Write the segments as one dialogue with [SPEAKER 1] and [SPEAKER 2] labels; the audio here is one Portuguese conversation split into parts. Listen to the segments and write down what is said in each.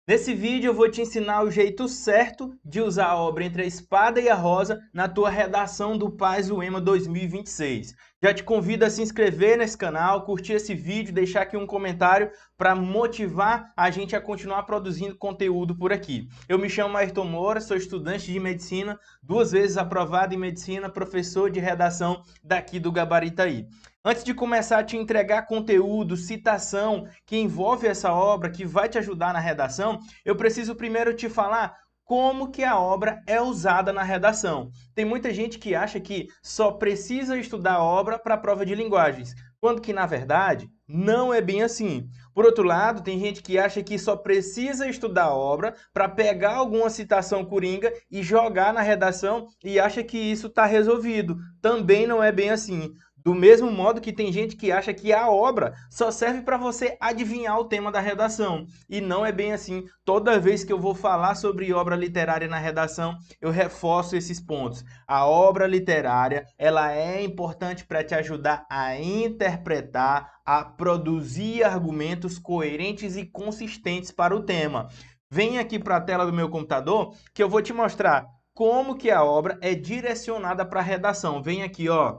[SPEAKER 1] Nesse vídeo eu vou te ensinar o jeito certo de usar a obra Entre a Espada e a Rosa na tua redação do Paz UEMA 2026. Já te convido a se inscrever nesse canal, curtir esse vídeo, deixar aqui um comentário para motivar a gente a continuar produzindo conteúdo por aqui. Eu me chamo Ayrton Moura, sou estudante de medicina, 2 vezes aprovado em medicina, professor de redação daqui do Gabaritaí. Antes de começar a te entregar conteúdo, citação que envolve essa obra, que vai te ajudar na redação, eu preciso primeiro te falar como que a obra é usada na redação. Tem muita gente que acha que só precisa estudar a obra para a prova de linguagens, quando que, na verdade, não é bem assim. Por outro lado, tem gente que acha que só precisa estudar a obra para pegar alguma citação coringa e jogar na redação e acha que isso está resolvido. Também não é bem assim. Do mesmo modo que tem gente que acha que a obra só serve para você adivinhar o tema da redação. E não é bem assim. Toda vez que eu vou falar sobre obra literária na redação, eu reforço esses pontos. A obra literária, ela é importante para te ajudar a interpretar, a produzir argumentos coerentes e consistentes para o tema. Vem aqui para a tela do meu computador que eu vou te mostrar como que a obra é direcionada para a redação. Vem aqui, ó.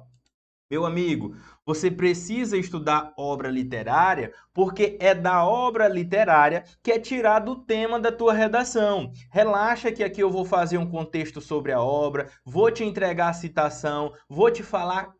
[SPEAKER 1] Meu amigo, você precisa estudar obra literária porque é da obra literária que é tirado o tema da tua redação. Relaxa que aqui eu vou fazer um contexto sobre a obra, vou te entregar a citação, vou te falar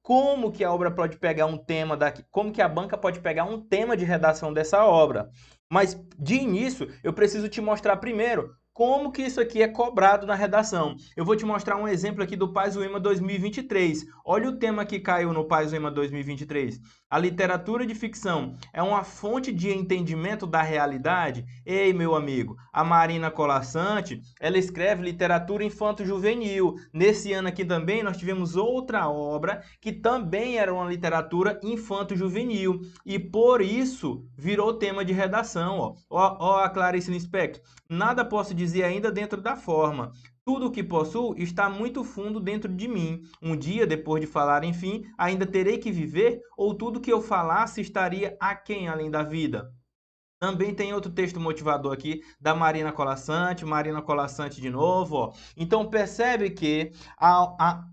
[SPEAKER 1] como que a obra pode pegar um tema daqui, como que a banca pode pegar um tema de redação dessa obra. Mas de início, eu preciso te mostrar primeiro como que isso aqui é cobrado na redação. Eu vou te mostrar um exemplo aqui do Paz UEMA 2023. Olha o tema que caiu no Paz UEMA 2023. A literatura de ficção é uma fonte de entendimento da realidade? Ei, meu amigo, a Marina Colasanti, ela escreve literatura infanto-juvenil. Nesse ano aqui também nós tivemos outra obra que também era uma literatura infanto-juvenil. E por isso virou tema de redação. Ó a Clarice Lispector. Nada posso dizer ainda dentro da forma. Tudo o que possuo está muito fundo dentro de mim. Um dia, depois de falar, enfim, ainda terei que viver, ou tudo que eu falasse estaria aquém além da vida? Também tem outro texto motivador aqui da Marina Colasanti de novo, ó. Então percebe que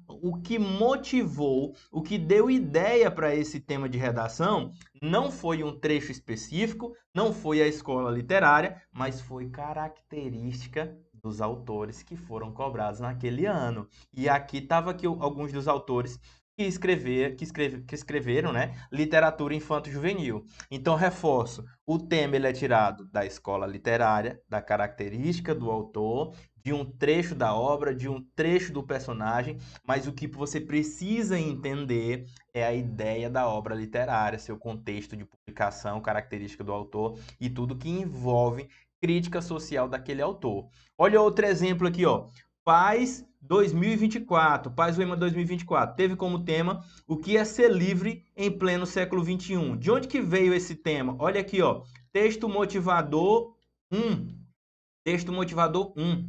[SPEAKER 1] o que motivou, o que deu ideia para esse tema de redação, não foi um trecho específico, não foi a escola literária, mas foi característica dos autores que foram cobrados naquele ano. E aqui estava aqui alguns dos autores que escreveram, né, literatura infanto-juvenil. Então, reforço, o tema ele é tirado da escola literária, da característica do autor, de um trecho da obra, de um trecho do personagem, mas o que você precisa entender é a ideia da obra literária, seu contexto de publicação, característica do autor e tudo que envolve crítica social daquele autor. Olha outro exemplo aqui, ó. Paz 2024, Paz UEMA 2024, teve como tema o que é ser livre em pleno século XXI. De onde que veio esse tema? Olha aqui, ó, texto motivador 1, texto motivador 1,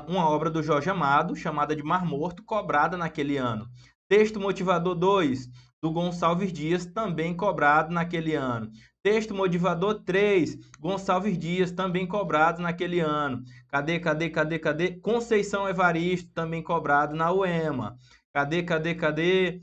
[SPEAKER 1] uma obra do Jorge Amado, chamada de Mar Morto, cobrada naquele ano. Texto motivador 2, do Gonçalves Dias, também cobrado naquele ano. Texto motivador 3, Gonçalves Dias, também cobrado naquele ano. Cadê? Conceição Evaristo, também cobrado na UEMA. Cadê?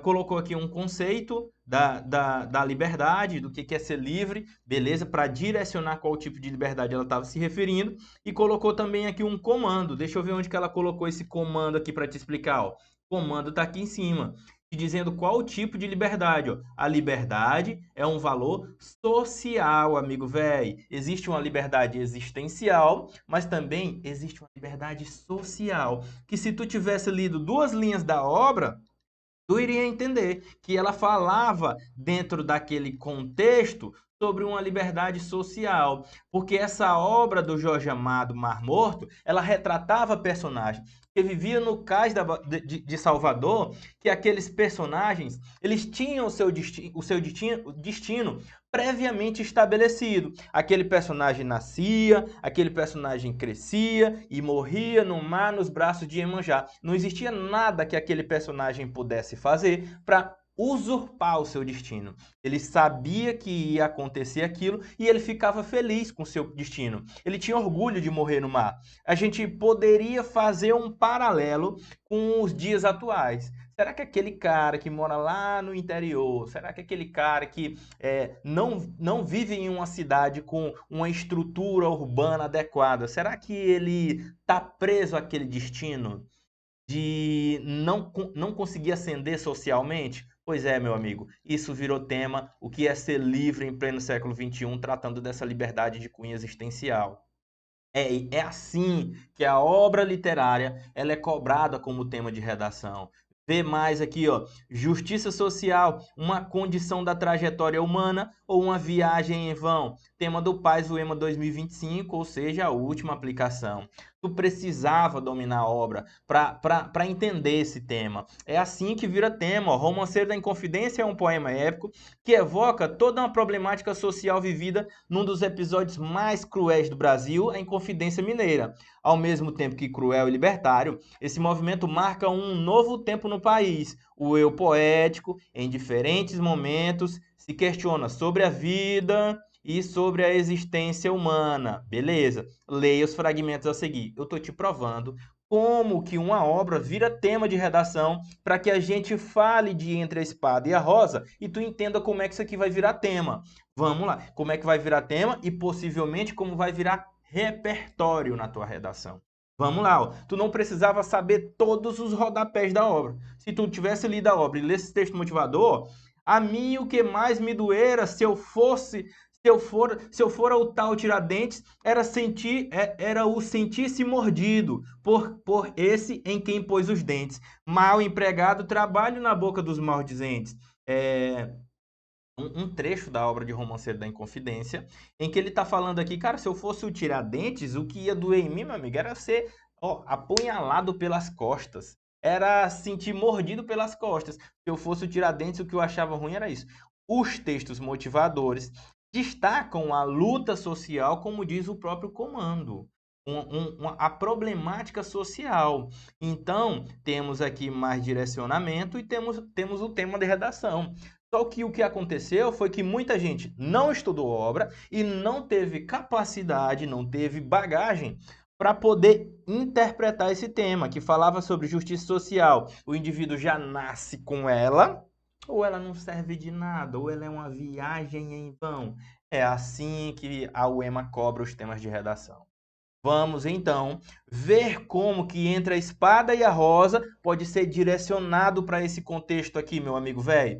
[SPEAKER 1] Colocou aqui um conceito da liberdade, do que é ser livre, beleza? Para direcionar qual tipo de liberdade ela estava se referindo. E colocou também aqui um comando. Deixa eu ver onde que ela colocou esse comando aqui para te explicar. Ó. O comando está aqui em cima, dizendo qual o tipo de liberdade. Ó. A liberdade é um valor social, amigo velho. Existe uma liberdade existencial, mas também existe uma liberdade social. Que se tu tivesse lido 2 linhas da obra, tu iria entender que ela falava dentro daquele contexto sobre uma liberdade social, porque essa obra do Jorge Amado, Mar Morto, ela retratava personagens que viviam no cais de Salvador, que aqueles personagens, eles tinham o seu destino previamente estabelecido. Aquele personagem nascia, aquele personagem crescia e morria no mar nos braços de Iemanjá. Não existia nada que aquele personagem pudesse fazer para usurpar o seu destino. Ele sabia que ia acontecer aquilo e ele ficava feliz com o seu destino. Ele tinha orgulho de morrer no mar. A gente poderia fazer um paralelo com os dias atuais. Será que aquele cara que mora lá no interior, será que aquele cara que não vive em uma cidade com uma estrutura urbana adequada, será que ele está preso àquele destino de não conseguir ascender socialmente? Pois é, meu amigo, isso virou tema, o que é ser livre em pleno século XXI, tratando dessa liberdade de cunho existencial. É assim que a obra literária ela é cobrada como tema de redação. Vê mais aqui, ó, justiça social, uma condição da trajetória humana ou uma viagem em vão? Tema do Paz UEMA 2025, ou seja, a última aplicação. Tu precisava dominar a obra para entender esse tema. É assim que vira tema. Ó. Romanceiro da Inconfidência é um poema épico que evoca toda uma problemática social vivida num dos episódios mais cruéis do Brasil, a Inconfidência Mineira. Ao mesmo tempo que cruel e libertário, esse movimento marca um novo tempo no país. O eu poético, em diferentes momentos, se questiona sobre a vida e sobre a existência humana. Beleza, leia os fragmentos a seguir. Eu estou te provando como que uma obra vira tema de redação para que a gente fale de Entre a Espada e a Rosa e tu entenda como é que isso aqui vai virar tema. Vamos lá, como é que vai virar tema e possivelmente como vai virar repertório na tua redação. Vamos lá, ó. Tu não precisava saber todos os rodapés da obra. Se tu tivesse lido a obra e lesse esse texto motivador, a mim o que mais me doera se eu for ao tal Tiradentes, era o sentir-se mordido por esse em quem pôs os dentes. Mal empregado, trabalho na boca dos maldizentes. Um trecho da obra de Romanceiro da Inconfidência, em que ele está falando aqui, cara, se eu fosse o Tiradentes, o que ia doer em mim, meu amigo, era ser apunhalado pelas costas. Era sentir mordido pelas costas. Se eu fosse o Tiradentes, o que eu achava ruim era isso. Os textos motivadores destacam a luta social, como diz o próprio comando. A problemática social. Então, temos aqui mais direcionamento e temos o tema de redação. Só que o que aconteceu foi que muita gente não estudou obra e não teve capacidade, não teve bagagem para poder interpretar esse tema, que falava sobre justiça social. O indivíduo já nasce com ela, ou ela não serve de nada, ou ela é uma viagem em vão. É assim que a UEMA cobra os temas de redação. Vamos então ver como que Entre a Espada e a Rosa pode ser direcionado para esse contexto aqui, meu amigo velho.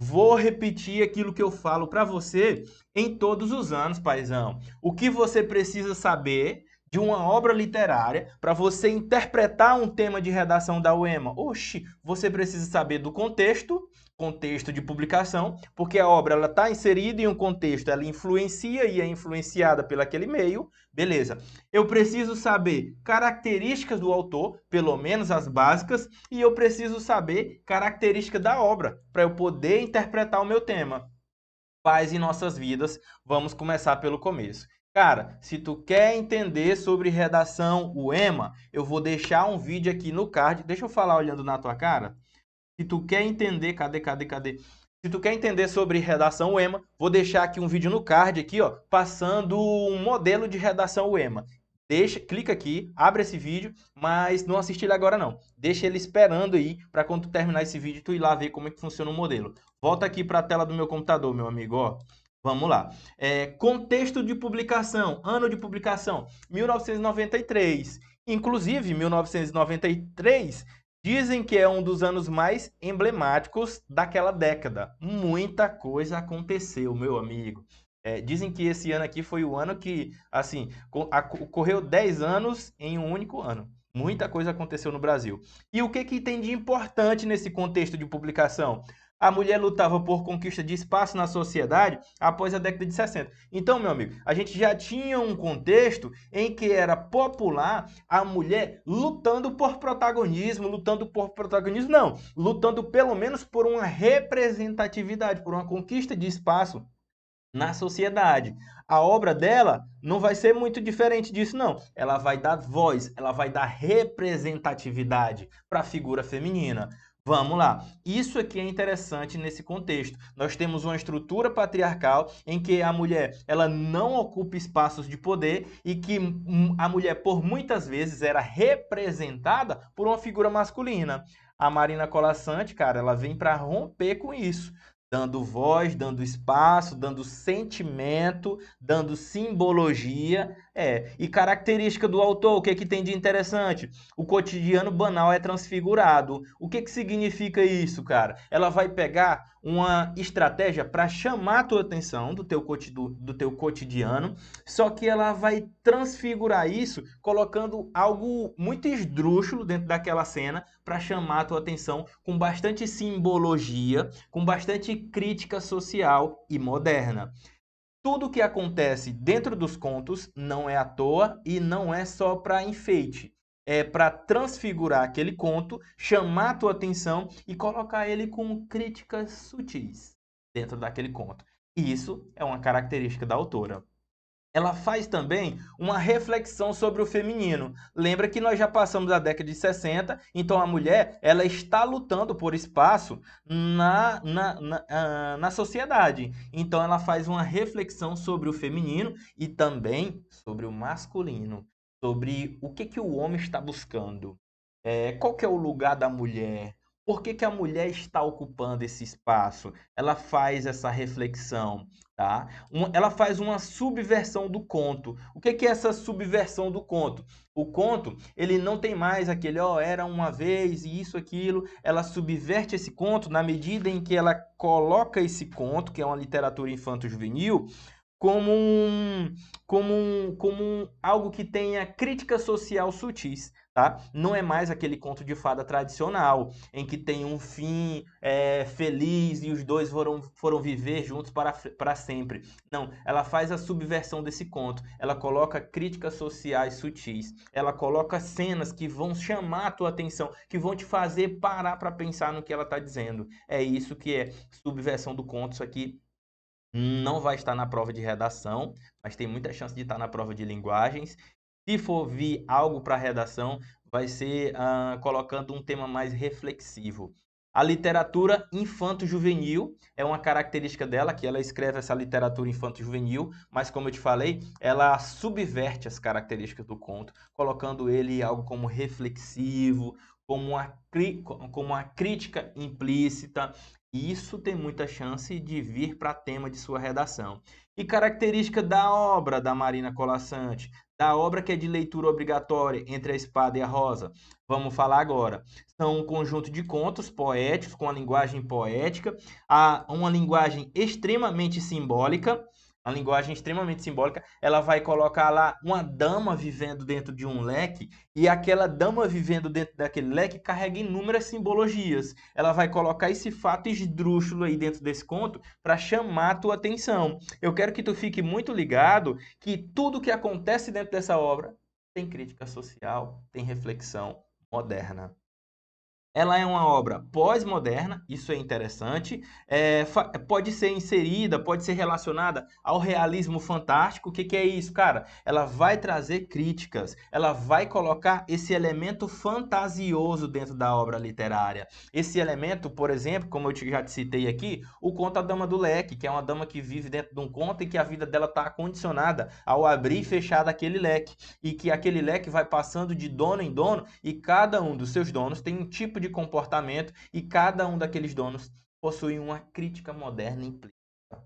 [SPEAKER 1] Vou repetir aquilo que eu falo para você em todos os anos, paizão. O que você precisa saber de uma obra literária para você interpretar um tema de redação da UEMA? Oxi, você precisa saber do contexto de publicação, porque a obra está inserida em um contexto, ela influencia e é influenciada pelo aquele meio, beleza. Eu preciso saber características do autor, pelo menos as básicas, e eu preciso saber características da obra, para eu poder interpretar o meu tema. Paz em nossas vidas, vamos começar pelo começo. Cara, se tu quer entender sobre redação UEMA, eu vou deixar um vídeo aqui no card. Deixa eu falar olhando na tua cara. Se tu quer entender, cadê? Se tu quer entender sobre redação UEMA, vou deixar aqui um vídeo no card aqui, ó, passando um modelo de redação UEMA. Clica aqui, abre esse vídeo, mas não assiste ele agora não. Deixa ele esperando aí para quando tu terminar esse vídeo tu ir lá ver como é que funciona o modelo. Volta aqui para a tela do meu computador, meu amigo, ó. Vamos lá. Contexto de publicação, ano de publicação, 1993. Inclusive, 1993 dizem que é um dos anos mais emblemáticos daquela década. Muita coisa aconteceu, meu amigo. Dizem que esse ano aqui foi o ano que, assim, ocorreu 10 anos em um único ano. Muita coisa aconteceu no Brasil. E o que tem de importante nesse contexto de publicação? A mulher lutava por conquista de espaço na sociedade após a década de 60. Então, meu amigo, a gente já tinha um contexto em que era popular a mulher lutando por protagonismo, lutando pelo menos por uma representatividade, por uma conquista de espaço na sociedade. A obra dela não vai ser muito diferente disso, não. Ela vai dar voz, ela vai dar representatividade para a figura feminina. Vamos lá. Isso aqui é interessante nesse contexto. Nós temos uma estrutura patriarcal em que a mulher ela não ocupa espaços de poder e que a mulher por muitas vezes era representada por uma figura masculina. A Marina Colasanti, cara, ela vem para romper com isso, dando voz, dando espaço, dando sentimento, dando simbologia. E característica do autor, o que é que tem de interessante? O cotidiano banal é transfigurado. O que que significa isso, cara? Ela vai pegar uma estratégia para chamar a tua atenção do teu cotidiano, só que ela vai transfigurar isso colocando algo muito esdrúxulo dentro daquela cena para chamar a tua atenção com bastante simbologia, com bastante crítica social e moderna. Tudo que acontece dentro dos contos não é à toa e não é só para enfeite. É para transfigurar aquele conto, chamar a tua atenção e colocar ele com críticas sutis dentro daquele conto. E isso é uma característica da autora. Ela faz também uma reflexão sobre o feminino. Lembra que nós já passamos a década de 60, então a mulher ela está lutando por espaço na sociedade. Então ela faz uma reflexão sobre o feminino e também sobre o masculino, sobre o que o homem está buscando. Qual que é o lugar da mulher? Por que a mulher está ocupando esse espaço? Ela faz essa reflexão, tá? Ela faz uma subversão do conto. O que é essa subversão do conto? O conto, ele não tem mais aquele, era uma vez e isso, aquilo. Ela subverte esse conto na medida em que ela coloca esse conto, que é uma literatura infanto-juvenil, como algo que tenha crítica social sutis, tá? Não é mais aquele conto de fada tradicional, em que tem um fim feliz e os dois foram viver juntos para sempre. Não, ela faz a subversão desse conto, ela coloca críticas sociais sutis, ela coloca cenas que vão chamar a tua atenção, que vão te fazer parar para pensar no que ela está dizendo. É isso que é subversão do conto, isso aqui não vai estar na prova de redação, mas tem muita chance de estar na prova de linguagens. Se for vir algo para redação, vai ser colocando um tema mais reflexivo. A literatura infanto-juvenil é uma característica dela, que ela escreve essa literatura infanto-juvenil, mas como eu te falei, ela subverte as características do conto, colocando ele algo como reflexivo, como uma crítica implícita. E isso tem muita chance de vir para tema de sua redação. E característica da obra da Marina Colasanti, da obra que é de leitura obrigatória entre a espada e a rosa. Vamos falar agora. São um conjunto de contos poéticos, com a linguagem poética, uma linguagem extremamente simbólica. A linguagem extremamente simbólica, ela vai colocar lá uma dama vivendo dentro de um leque, e aquela dama vivendo dentro daquele leque carrega inúmeras simbologias. Ela vai colocar esse fato esdrúxulo aí dentro desse conto para chamar a tua atenção. Eu quero que tu fique muito ligado que tudo que acontece dentro dessa obra tem crítica social, tem reflexão moderna. Ela é uma obra pós-moderna, isso é interessante. Pode ser inserida, pode ser relacionada ao realismo fantástico. O que é isso, cara? Ela vai trazer críticas, ela vai colocar esse elemento fantasioso dentro da obra literária. Esse elemento, por exemplo, como eu já te citei aqui, o conto A Dama do Leque, que é uma dama que vive dentro de um conto e que a vida dela está condicionada ao abrir e fechar daquele leque. E que aquele leque vai passando de dono em dono e cada um dos seus donos tem um tipo de comportamento e cada um daqueles donos possui uma crítica moderna implícita.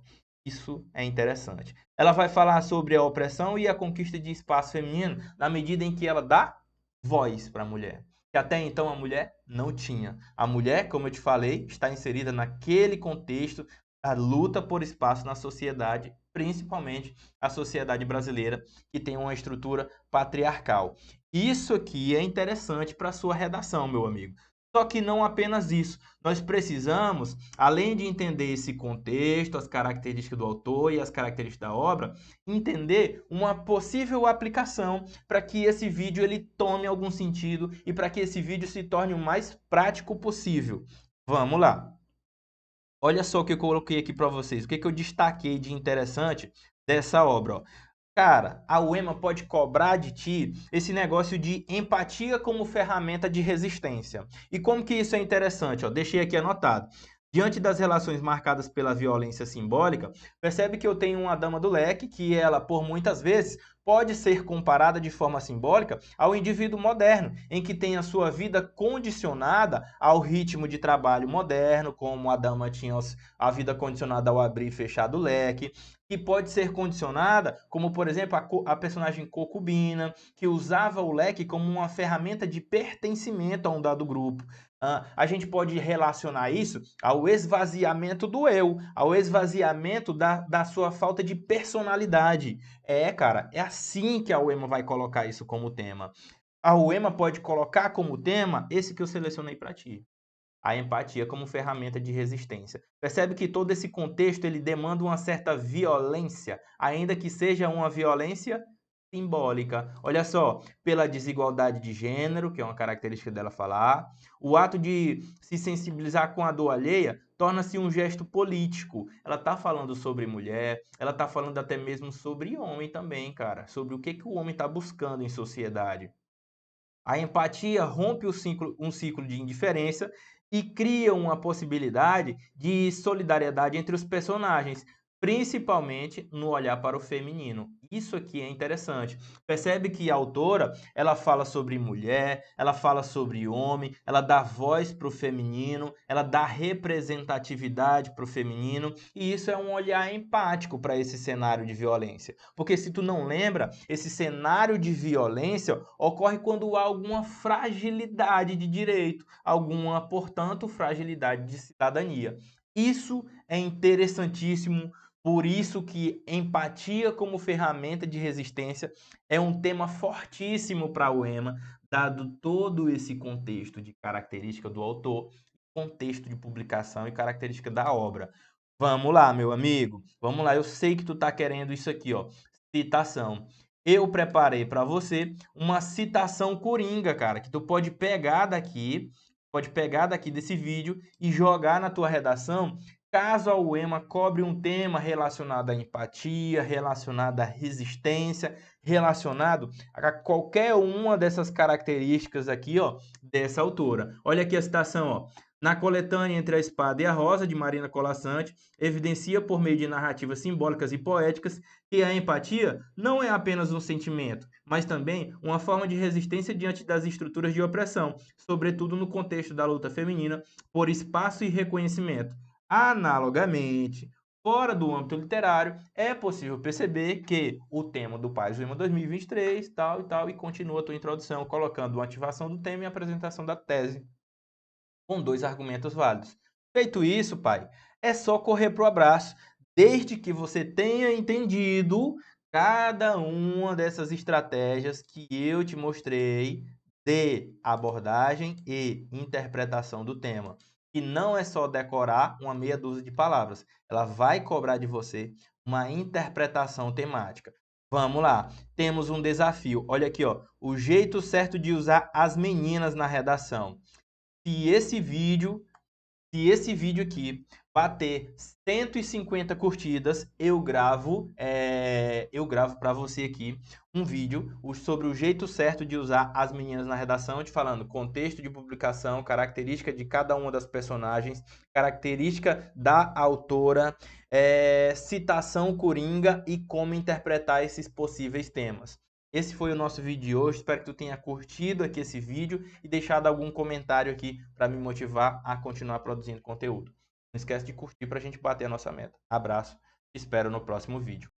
[SPEAKER 1] Isso é interessante. Ela vai falar sobre a opressão e a conquista de espaço feminino na medida em que ela dá voz para a mulher. Que até então a mulher não tinha. A mulher, como eu te falei, está inserida naquele contexto da luta por espaço na sociedade, principalmente a sociedade brasileira, que tem uma estrutura patriarcal. Isso aqui é interessante para a sua redação, meu amigo. Só que não apenas isso. Nós precisamos, além de entender esse contexto, as características do autor e as características da obra, entender uma possível aplicação para que esse vídeo ele tome algum sentido e para que esse vídeo se torne o mais prático possível. Vamos lá. Olha só o que eu coloquei aqui para vocês. O que eu destaquei de interessante dessa obra, ó. Cara, a UEMA pode cobrar de ti esse negócio de empatia como ferramenta de resistência. E como que isso é interessante? Ó, deixei aqui anotado. Diante das relações marcadas pela violência simbólica, percebe que eu tenho uma dama do leque que ela, por muitas vezes, pode ser comparada de forma simbólica ao indivíduo moderno, em que tem a sua vida condicionada ao ritmo de trabalho moderno, como a dama tinha a vida condicionada ao abrir e fechar do leque, que pode ser condicionada, como por exemplo a personagem Concubina, que usava o leque como uma ferramenta de pertencimento a um dado grupo. A gente pode relacionar isso ao esvaziamento do eu, ao esvaziamento da sua falta de personalidade. Cara, é assim que a UEMA vai colocar isso como tema. A UEMA pode colocar como tema esse que eu selecionei para ti. A empatia como ferramenta de resistência. Percebe que todo esse contexto ele demanda uma certa violência, ainda que seja uma violência simbólica. Olha só, pela desigualdade de gênero, que é uma característica dela falar, o ato de se sensibilizar com a dor alheia torna-se um gesto político. Ela está falando sobre mulher, ela está falando até mesmo sobre homem também, cara, sobre o que o homem está buscando em sociedade. A empatia rompe um ciclo de indiferença e cria uma possibilidade de solidariedade entre os personagens, principalmente no olhar para o feminino. Isso aqui é interessante. Percebe que a autora, ela fala sobre mulher, ela fala sobre homem, ela dá voz para o feminino, ela dá representatividade para o feminino, e isso é um olhar empático para esse cenário de violência. Porque se tu não lembra, esse cenário de violência ocorre quando há alguma fragilidade de direito, alguma, portanto, fragilidade de cidadania. Isso é interessantíssimo, por isso que empatia como ferramenta de resistência é um tema fortíssimo para a UEMA, dado todo esse contexto de característica do autor, contexto de publicação e característica da obra. Vamos lá, meu amigo. Vamos lá. Eu sei que tu tá querendo isso aqui, ó. Citação. Eu preparei para você uma citação coringa, cara, que tu pode pegar daqui desse vídeo e jogar na tua redação, caso a UEMA cobre um tema relacionado à empatia, relacionado à resistência, relacionado a qualquer uma dessas características aqui, ó, dessa autora. Olha aqui a citação, ó. Na coletânea Entre a Espada e a Rosa, de Marina Colasanti, evidencia por meio de narrativas simbólicas e poéticas que a empatia não é apenas um sentimento, mas também uma forma de resistência diante das estruturas de opressão, sobretudo no contexto da luta feminina por espaço e reconhecimento. Analogamente, fora do âmbito literário, é possível perceber que o tema do Paz do Lema 2023, tal e tal, e continua a tua introdução colocando a ativação do tema e a apresentação da tese com 2 argumentos válidos. Feito isso, pai, é só correr pro abraço, desde que você tenha entendido cada uma dessas estratégias que eu te mostrei de abordagem e interpretação do tema. E não é só decorar uma meia dúzia de palavras, ela vai cobrar de você uma interpretação temática. Vamos lá, temos um desafio. Olha aqui, ó, o jeito certo de usar as meninas na redação. Se esse vídeo aqui bater 150 curtidas, eu gravo para você aqui um vídeo sobre o jeito certo de usar as meninas na redação, te falando contexto de publicação, característica de cada uma das personagens, característica da autora, citação coringa e como interpretar esses possíveis temas. Esse foi o nosso vídeo de hoje, espero que tu tenha curtido aqui esse vídeo e deixado algum comentário aqui para me motivar a continuar produzindo conteúdo. Não esquece de curtir para a gente bater a nossa meta. Abraço, te espero no próximo vídeo.